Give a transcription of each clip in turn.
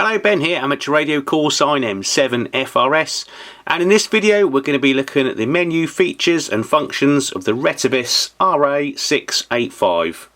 Hello, Ben here, amateur radio call sign M7FRS, and in this video we're going to be looking at the menu features and functions of the Retevis RA685.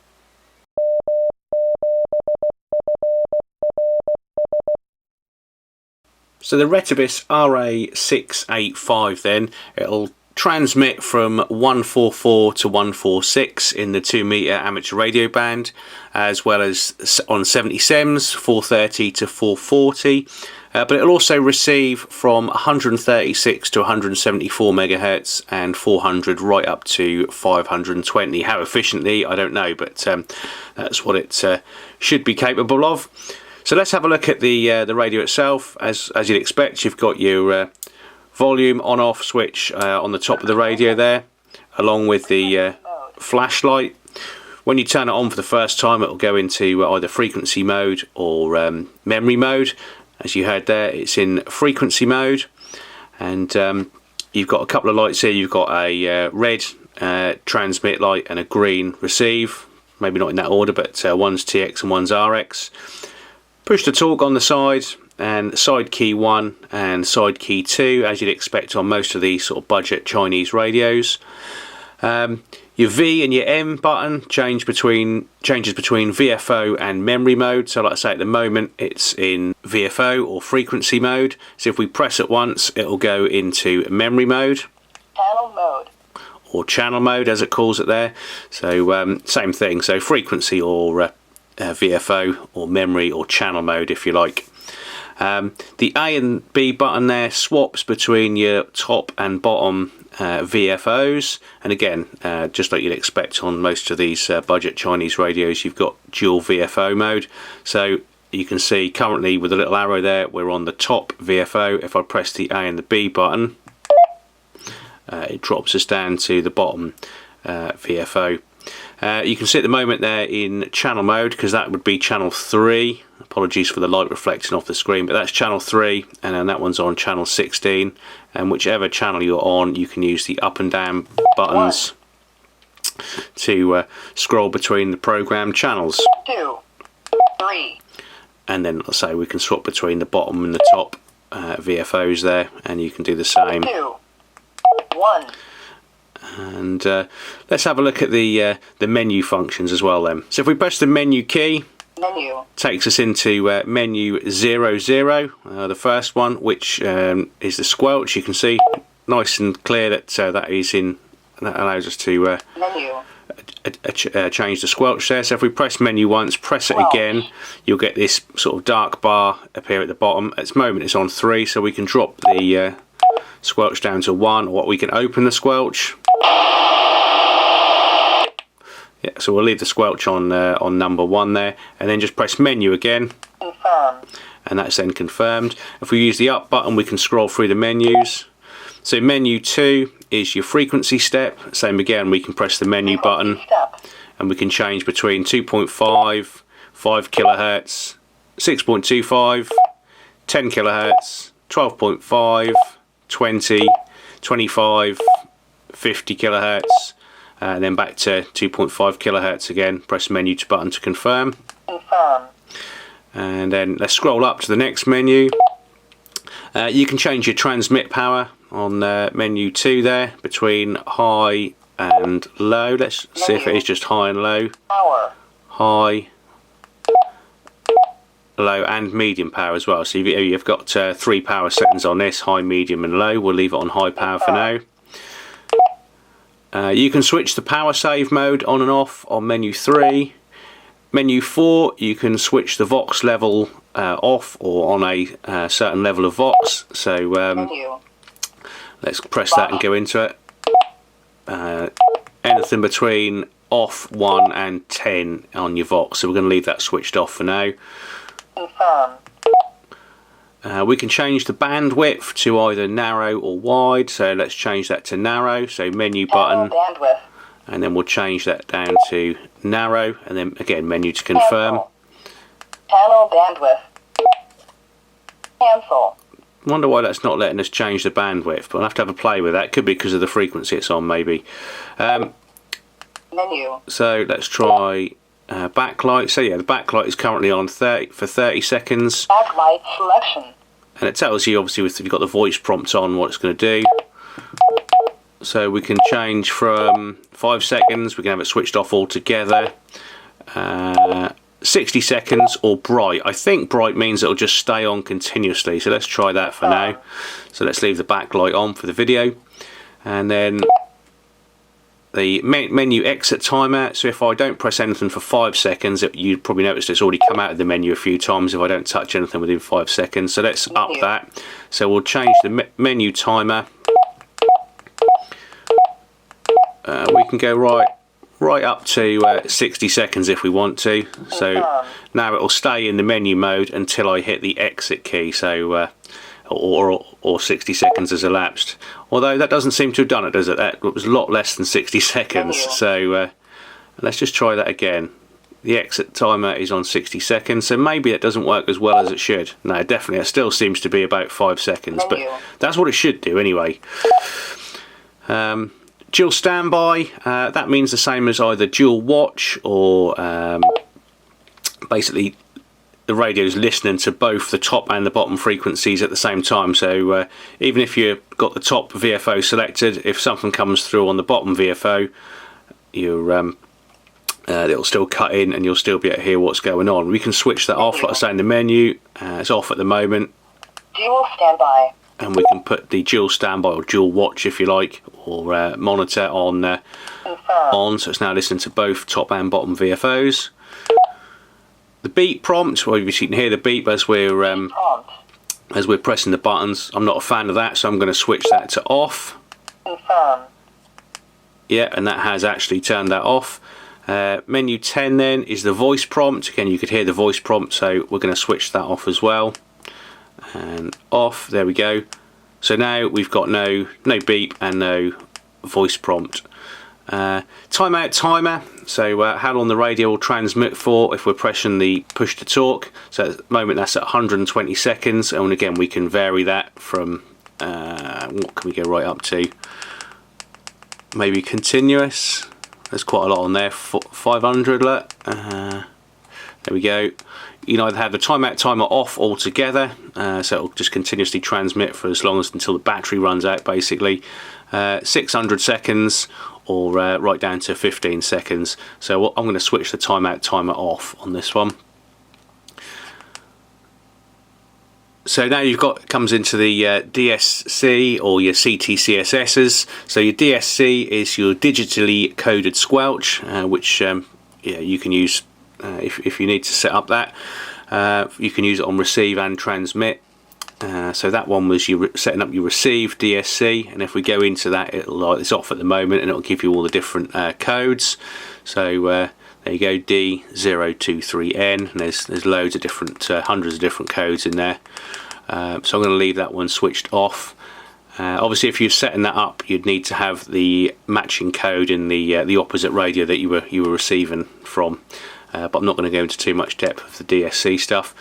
So the Retevis RA685 then, it'll transmit from 144 to 146 in the 2 meter amateur radio band, as well as on 70 SEMS 430 to 440, but it'll also receive from 136 to 174 megahertz and 400 right up to 520. How efficiently, I don't know, but that's what it should be capable of. So let's have a look at the radio itself. As you'd expect, you've got your volume on off switch on the top of the radio there, along with the flashlight. When you turn it on for the first time, it will go into either frequency mode or memory mode. As you heard there, it's in frequency mode, and you've got a couple of lights here. You've got a red transmit light and a green receive, maybe not in that order, but one's TX and one's RX. Push to talk on the side, and side key 1 and side key 2, as you'd expect on most of these sort of budget Chinese radios. Your V and your M button changes between VFO and memory mode. So like I say, at the moment it's in VFO or frequency mode. So if we press it once, it'll go into memory mode. Channel mode. Or channel mode, as it calls it there. So same thing, so frequency or VFO or memory or channel mode if you like. The A and B button there swaps between your top and bottom VFOs, and again, just like you'd expect on most of these budget Chinese radios, you've got dual VFO mode. So you can see currently with the little arrow there, we're on the top VFO. If I press the A and the B button, it drops us down to the bottom VFO. You can see at the moment there in channel mode, because that would be channel 3. Apologies for the light reflecting off the screen, but that's channel 3, and then that one's on channel 16. And whichever channel you're on, you can use the up and down buttons to scroll between the program channels. 2, 3. And then let's say we can swap between the bottom and the top VFOs there, and you can do the same. 2, 1. And let's have a look at the menu functions as well then. So if we press the menu key, Menu. Takes us into menu 00, the first one, which is the squelch. You can see nice and clear that that is in. That allows us to change the squelch there. So if we press menu once, press it again, you'll get this sort of dark bar appear at the bottom. At this moment it's on 3, so we can drop the squelch down to 1, or we can open the squelch. Yeah, so we'll leave the squelch on number 1 there, and then just press menu again. Confirm. And that's then confirmed. If we use the up button, we can scroll through the menus. So menu 2 is your frequency step. Same again, we can press the menu button, and we can change between 2.5, 5 kilohertz, 6.25, 10 kilohertz, 12.5, 20, 25, 50 kilohertz. And then back to 2.5 kilohertz again. Press menu button to confirm. Confirm. And then let's scroll up to the next menu. You can change your transmit power on menu 2 there, between high and low. Let's see if it is just high and low. Power. High, low and medium power as well. So you've got 3 power settings on this: high, medium and low. We'll leave it on high power for now. You can switch the power save mode on and off on menu 3. Menu 4, you can switch the Vox level off or on a certain level of Vox. So let's press that and go into it. Anything between off 1 and 10 on your Vox. So we're going to leave that switched off for now. Confirm. We can change the bandwidth to either narrow or wide, so let's change that to narrow. So menu button, bandwidth. And then we'll change that down to narrow, and then again menu to confirm. Channel bandwidth. Cancel. Wonder why that's not letting us change the bandwidth, but I'll have to have a play with that. Could be because of the frequency it's on, maybe. Menu. So let's try backlight. So yeah, the backlight is currently on 30 seconds. Backlight selection. And it tells you, obviously, if you've got the voice prompt on, what it's going to do. So we can change from 5 seconds, we can have it switched off altogether. 60 seconds or bright. I think bright means it'll just stay on continuously. So let's try that for now. So let's leave the backlight on for the video. And then the menu exit timer. So if I don't press anything for 5 seconds, you'd probably notice it's already come out of the menu a few times if I don't touch anything within 5 seconds. So let's up that. So we'll change the menu timer. We can go right up to 60 seconds if we want to. So now it will stay in the menu mode until I hit the exit key. So or 60 seconds has elapsed. Although that doesn't seem to have done it, does it? That was a lot less than 60 seconds. So let's just try that again. The exit timer is on 60 seconds, so maybe it doesn't work as well as it should. No, definitely, it still seems to be about 5 seconds, but that's what it should do anyway. Dual standby, that means the same as either dual watch or basically the radio's listening to both the top and the bottom frequencies at the same time. So even if you've got the top VFO selected, if something comes through on the bottom VFO, it'll still cut in and you'll still be able to hear what's going on. We can switch that off, like I say in the menu. It's off at the moment. Dual standby. And we can put the dual standby or dual watch, if you like, or monitor on, so it's now listening to both top and bottom VFOs. The beep prompt, well, you can hear the beep as we're pressing the buttons. I'm not a fan of that, so I'm going to switch that to off. Confirm. Yeah, and that has actually turned that off. Menu 10 then is the voice prompt. Again, you could hear the voice prompt, so we're going to switch that off as well. And off, there we go. So now we've got no beep and no voice prompt. Timeout timer, so how long the radio will transmit for if we're pressing the push to talk. So at the moment that's at 120 seconds, and again we can vary that from what can we go right up to? Maybe continuous. There's quite a lot on there. 500. There we go. You can either have the timeout timer off altogether, so it'll just continuously transmit for as long as until the battery runs out, basically. 600 seconds, or right down to 15 seconds. So I'm going to switch the timeout timer off on this one. So now comes into the DSC or your CTCSSs. So your DSC is your digitally coded squelch, which you can use if you need to set up that. You can use it on receive and transmit. So that one was you setting up your receive DSC, and if we go into that, it's off at the moment, and it'll give you all the different codes. So there you go, D023N, and there's loads of different, hundreds of different codes in there. So I'm going to leave that one switched off. Obviously, if you're setting that up, you'd need to have the matching code in the opposite radio that you were receiving from. But I'm not going to go into too much depth of the DSC stuff.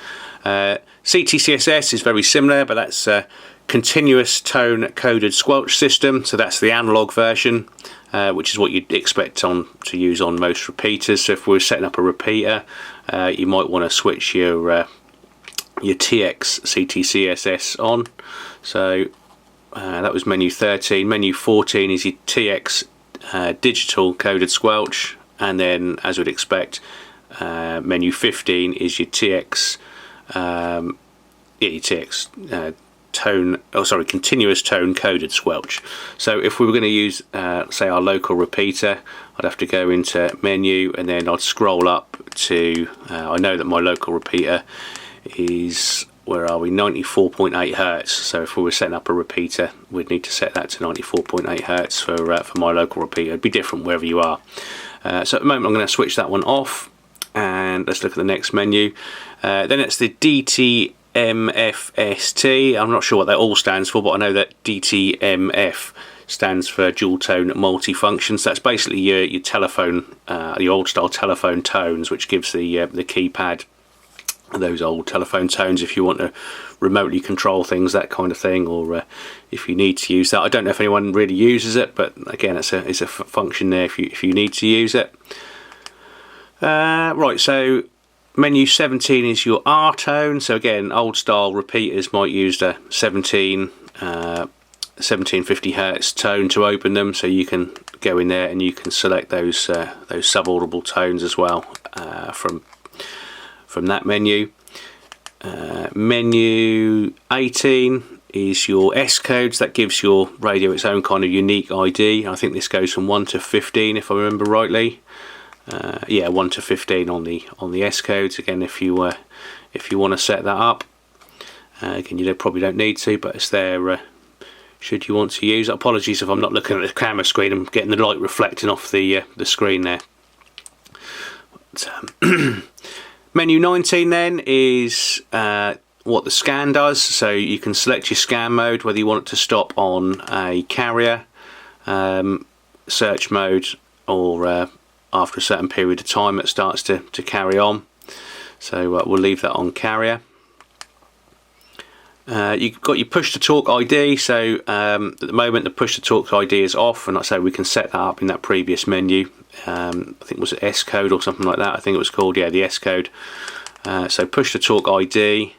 CTCSS is very similar, but that's a continuous tone coded squelch system. So that's the analog version, which is what you'd expect to use on most repeaters. So if we're setting up a repeater, you might want to switch your TX CTCSS on. So that was menu 13. Menu 14 is your TX digital coded squelch, and then, as we'd expect, menu 15 is your TX continuous tone coded squelch. So if we were going to use say our local repeater, I'd have to go into menu, and then I'd scroll up to I know that my local repeater is, where are we, 94.8 Hertz. So if we were setting up a repeater, we'd need to set that to 94.8 Hertz for my local repeater. It'd be different wherever you are. So at the moment I'm going to switch that one off, and let's look at the next menu. Then it's the DTMFST. I'm not sure what that all stands for, but I know that DTMF stands for dual tone multifunction. So that's basically your telephone, the old style telephone tones, which gives the keypad those old telephone tones if you want to remotely control things, that kind of thing, or if you need to use that. I don't know if anyone really uses it, but again, it's a function there if you need to use it. Right, so menu 17 is your R tone. So again, old style repeaters might use the 1750 hertz tone to open them, so you can go in there and you can select those sub-audible tones as well from that menu. Menu 18 is your S codes. That gives your radio its own kind of unique ID. I think this goes from 1 to 15 if I remember rightly. Yeah, 1 to 15 on the S codes. Again, if you want to set that up, again, you probably don't need to, but it's there should you want to use. Apologies if I'm not looking at the camera screen. I'm getting the light reflecting off the screen there. But, menu 19 then is what the scan does. So you can select your scan mode, whether you want it to stop on a carrier, search mode, or after a certain period of time it starts to carry on. So we'll leave that on carrier. You've got your push to talk ID. So at the moment the push to talk ID is off, and like I say, we can set that up in that previous menu. I think it was an S code or something like that. I think it was called, yeah, the S code. So push to talk ID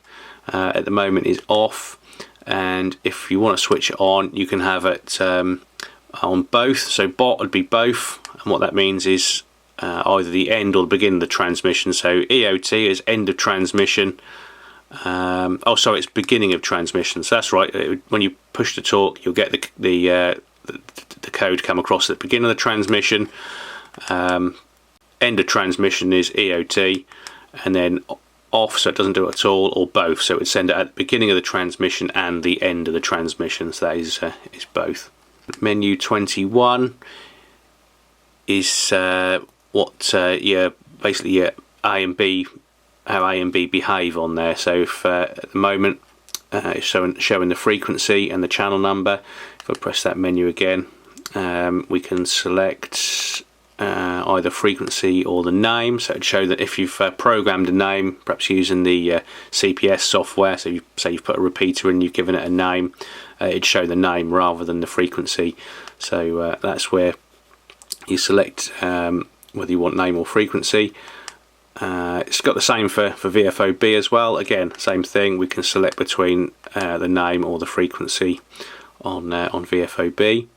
at the moment is off, and if you want to switch it on, you can have it on both. So bot would be both, and what that means is either the end or the beginning of the transmission. So EOT is end of transmission. Oh, sorry, it's beginning of transmission. So that's right. When you push to talk, you'll get the code come across at the beginning of the transmission. End of transmission is EOT, and then off, so it doesn't do it at all, or both. So it would send it at the beginning of the transmission and the end of the transmission. So that is both. Menu 21 is what basically your A and B, how A and B behave on there. So if at the moment it's showing the frequency and the channel number. If I press that menu again, we can select either frequency or the name. So it'd show that if you've programmed a name, perhaps using the CPS software, so you've put a repeater in, you've given it a name, it'd show the name rather than the frequency. So that's where you select whether you want name or frequency. It's got the same for VFOB as well. Again, same thing, we can select between the name or the frequency on VFOB.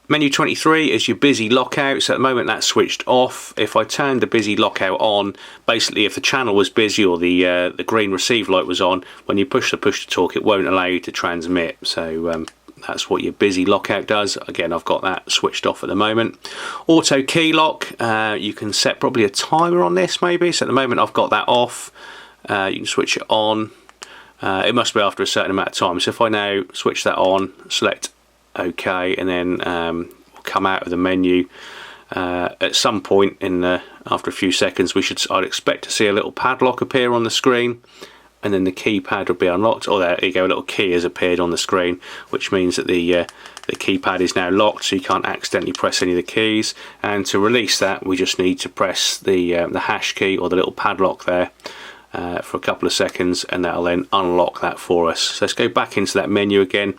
Menu 23 is your busy lockout. So at the moment that's switched off. If I turn the busy lockout on, basically if the channel was busy or the green receive light was on, when you push the push to talk, it won't allow you to transmit. So that's what your busy lockout does. Again, I've got that switched off at the moment. Auto key lock, you can set probably a timer on this maybe. So at the moment I've got that off. You can switch it on. It must be after a certain amount of time. So if I now switch that on, select OK, and then we'll come out of the menu. At some point after a few seconds, I'd expect to see a little padlock appear on the screen, and then the keypad will be unlocked. Oh, there you go, a little key has appeared on the screen, which means that the keypad is now locked, so you can't accidentally press any of the keys. And to release that, we just need to press the hash key or the little padlock there for a couple of seconds, and that'll then unlock that for us. So let's go back into that menu again,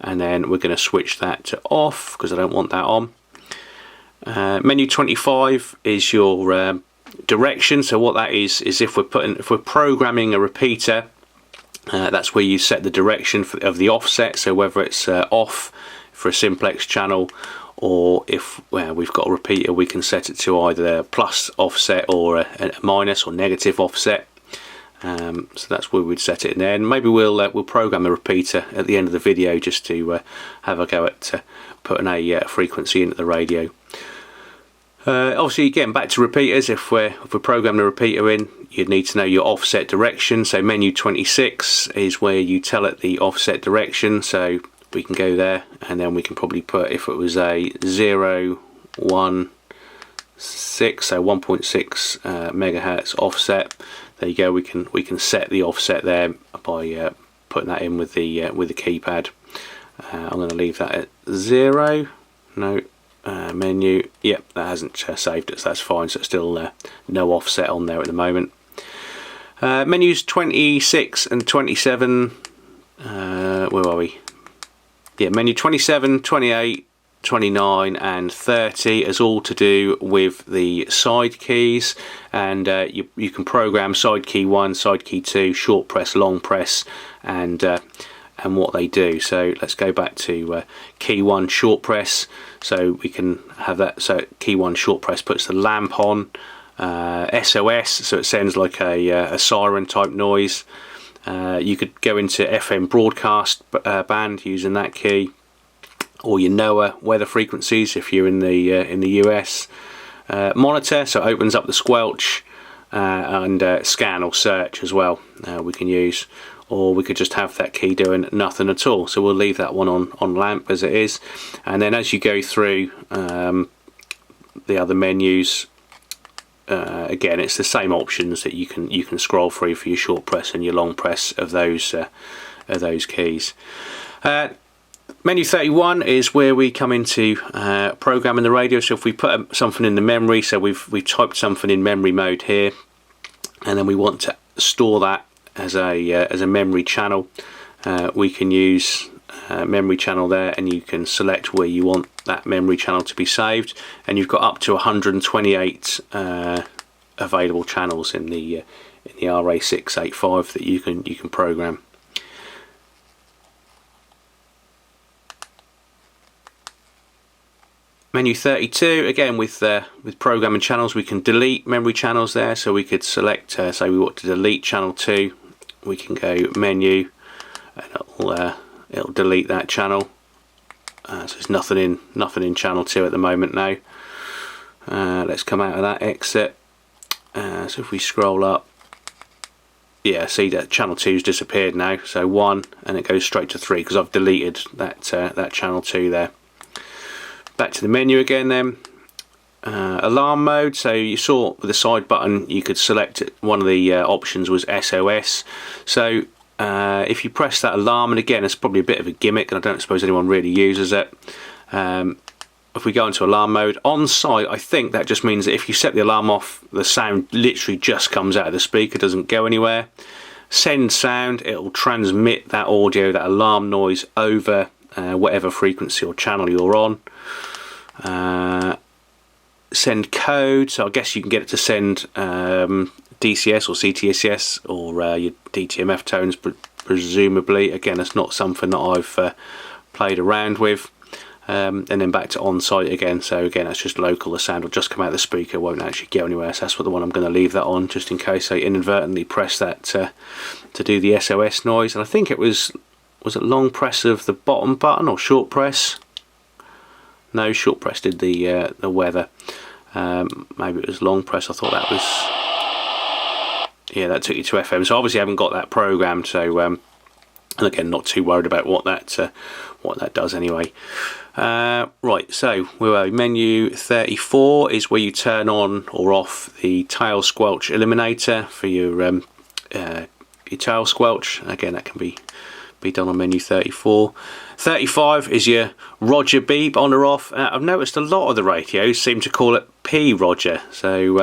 and then we're going to switch that to off because I don't want that on. Menu 25 is your direction. So what that is if we're programming a repeater, that's where you set the direction of the offset. So whether it's off for a simplex channel, or if we've got a repeater, we can set it to either a plus offset or a minus or negative offset. So that's where we'd set it in there, and maybe we'll program a repeater at the end of the video just to have a go at putting a frequency into the radio. Obviously, again, back to repeaters. If we're programming a repeater in, you'd need to know your offset direction. So menu 26 is where you tell it the offset direction. So we can go there, and then we can probably put, if it was a 0, 1, 6, so 1.6 megahertz offset. There you go. We can set the offset there by putting that in with the keypad. I'm going to leave that at 0. No. Menu, yep, that hasn't saved it, so that's fine. So it's still no offset on there at the moment. Menus 26 and 27, where are we? Yeah, menu 27, 28, 29 and 30 is all to do with the side keys, and you can program side key 1, side key 2, short press, long press, and what they do. So let's go back to key 1 short press, so we can have that. So key 1 short press puts the lamp on, SOS, so it sends like a siren type noise. You could go into FM broadcast band using that key, or your NOAA weather frequencies if you're in the US. Monitor, so it opens up the squelch, and scan or search as well, we can use, or we could just have that key doing nothing at all. So we'll leave that one on lamp as it is, and then as you go through the other menus, again it's the same options that you can scroll through for your short press and your long press of those keys. Menu 31 is where we come into programming the radio. So if we put something in the memory, so we've typed something in memory mode here, and then we want to store that as a memory channel, we can use memory channel there, and you can select where you want that memory channel to be saved, and you've got up to 128 available channels in the RA685 that you can program. Menu 32, again with programming channels, we can delete memory channels there. So we could select, say we want to delete channel 2, we can go menu, and it'll delete that channel. So there's nothing in channel 2 at the moment now. Let's come out of that, exit. So if we scroll up, yeah, see that channel 2's disappeared now. So 1, and it goes straight to 3 because I've deleted that channel 2 there. Back to the menu again then. Alarm mode, so you saw with the side button you could select it. One of the options was SOS. So if you press that alarm, and again it's probably a bit of a gimmick and I don't suppose anyone really uses it. If we go into alarm mode on site, I think that just means that if you set the alarm off, the sound literally just comes out of the speaker, doesn't go anywhere. Send sound, it'll transmit that audio, that alarm noise over whatever frequency or channel you're on. Send code, so I guess you can get it to send DCS or CTSS or your DTMF tones, presumably. Again, it's not something that I've played around with. And then back to on-site again, so again that's just local, the sound will just come out of the speaker, won't actually go anywhere. So that's what the one I'm going to leave that on, just in case I inadvertently press that to do the SOS noise. And I think it was it long press of the bottom button or short press? No, short press did the weather. Maybe it was long press. I thought that was, yeah, that took you to FM. So obviously I haven't got that programmed. So and again, not too worried about what that does anyway. Right, so we're menu 34 is where you turn on or off the tail squelch eliminator for your tail squelch. Again, that can be done on menu 34. 35 is your Roger beep on or off. I've noticed a lot of the radios seem to call it P Roger, so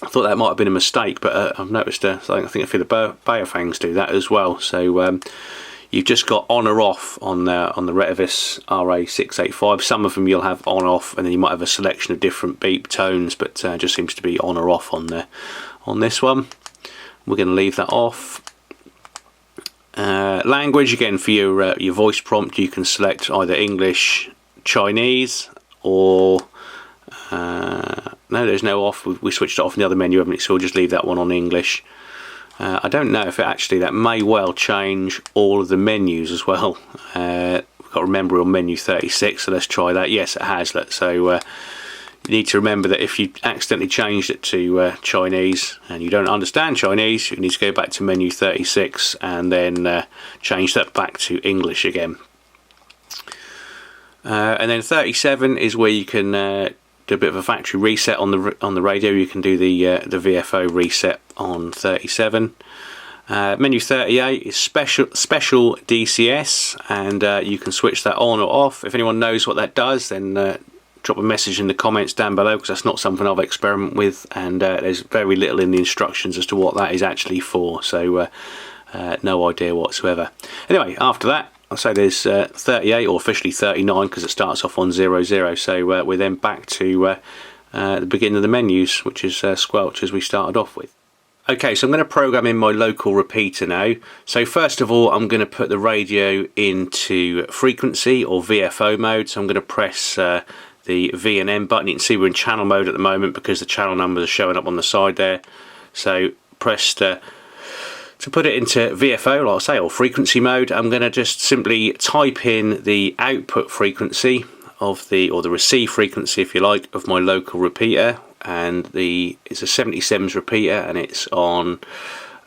I thought that might have been a mistake, but I've noticed I think a few of the Baofangs do that as well. So you've just got on or off on the Retevis RA685. Some of them you'll have on off, and then you might have a selection of different beep tones, but just seems to be on or off on this one. We're going to leave that off. Language, again for your voice prompt, you can select either English, Chinese, or no, there's no off. We switched it off in the other menu, haven't we? So we'll just leave that one on English. I don't know if that may well change all of the menus as well. We've got to remember on menu 36, so let's try that. Yes, it has. So you need to remember that if you accidentally changed it to Chinese and you don't understand Chinese, you need to go back to menu 36 and then change that back to English again. And then 37 is where you can do a bit of a factory reset on the radio. You can do the VFO reset on 37. Menu 38 is special DCS, and you can switch that on or off. If anyone knows what that does, then drop a message in the comments down below, because that's not something I've experimented with, and there's very little in the instructions as to what that is actually for, so no idea whatsoever. Anyway, after that, I'll say there's 38, or officially 39 because it starts off on 00, so we're then back to the beginning of the menus, which is squelch as we started off with. Okay, so I'm going to program in my local repeater now. So first of all, I'm going to put the radio into frequency or VFO mode. So I'm going to press the V and M button. You can see we're in channel mode at the moment because the channel numbers are showing up on the side there. So press to put it into VFO, like I say, or frequency mode. I'm going to just simply type in the output frequency of the receive frequency, if you like, of my local repeater. And it's a 77s repeater, and it's on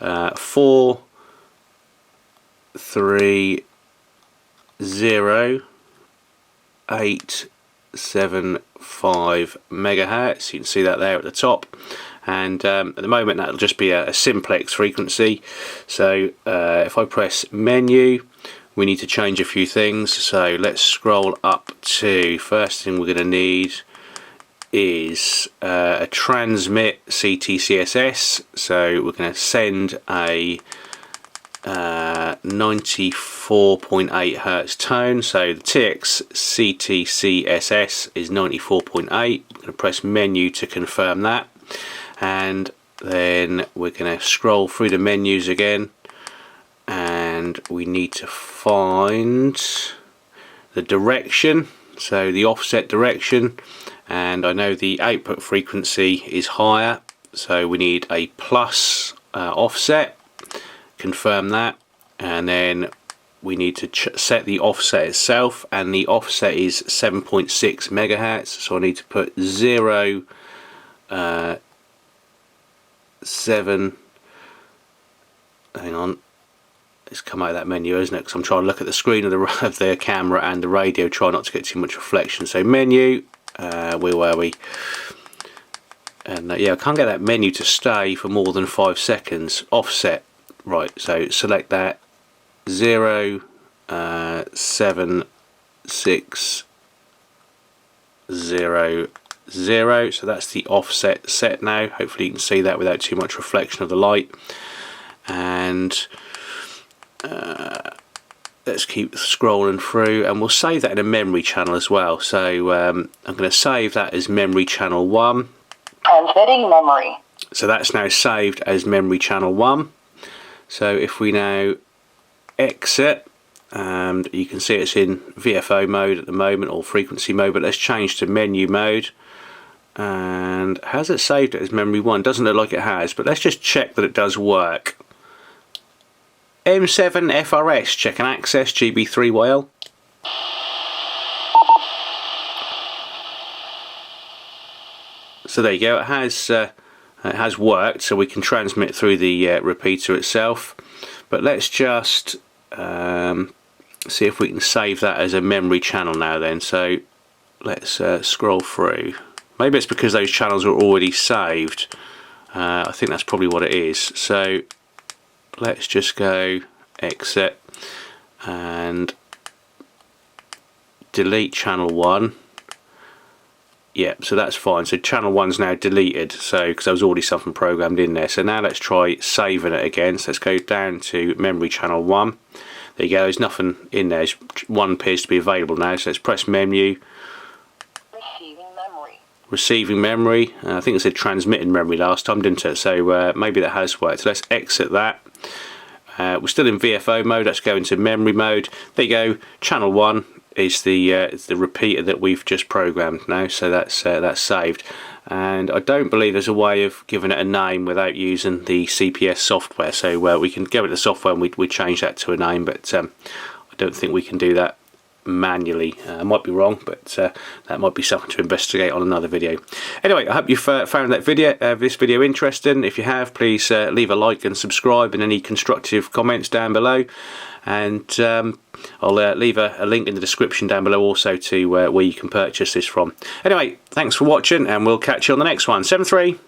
430.875 megahertz. You can see that there at the top. And at the moment that'll just be a simplex frequency. So if I press menu, we need to change a few things. So let's scroll up to, first thing we're going to need is a transmit CTCSS. So we're going to send a 94.8 Hertz tone. So the TX CTCSS is 94.8. I'm going to press menu to confirm that, and then we're going to scroll through the menus again, and we need to find the direction, so the offset direction. And I know the output frequency is higher, so we need a plus offset. Confirm that, and then we need to set the offset itself, and the offset is 7.6 megahertz. So I need to put 7. Hang on, it's come out of that menu, isn't it? Because I'm trying to look at the screen of the camera and the radio, try not to get too much reflection. So menu. Where were we? And yeah, I can't get that menu to stay for more than 5 seconds. Offset, right? So select that 0.7600. So that's the offset set now. Hopefully you can see that without too much reflection of the light. And let's keep scrolling through, and we'll save that in a memory channel as well. So I'm going to save that as memory channel 1. Transmitting memory. So that's now saved as memory channel 1. So if we now exit, and you can see it's in VFO mode at the moment, or frequency mode, but let's change to menu mode. And has it saved it as memory 1? Doesn't look like it has, but let's just check that it does work. M7 FRS, check and access, GB3YL. So there you go, it has worked, so we can transmit through the repeater itself. But let's just see if we can save that as a memory channel now then. So let's scroll through. Maybe it's because those channels are already saved. I think that's probably what it is. So let's just go exit and delete channel 1. Yep, so that's fine. So channel 1's now deleted, so because there was already something programmed in there. So now let's try saving it again. So let's go down to memory channel 1. There you go, there's nothing in there. 1 appears to be available now. So let's press menu. Receiving memory. I think it said transmitting memory last time, didn't it? So maybe that has worked. So let's exit that. We're still in VFO mode. Let's go into memory mode. There you go. Channel 1 is the repeater that we've just programmed now. So that's saved. And I don't believe there's a way of giving it a name without using the CPS software. So we can go with the software and we change that to a name, but I don't think we can do that manually. I might be wrong, but that might be something to investigate on another video. Anyway, I hope you've found that this video interesting. If you have, please leave a like and subscribe, and any constructive comments down below. And I'll leave a link in the description down below also to where you can purchase this from. Anyway, thanks for watching, and we'll catch you on the next one. 7-3.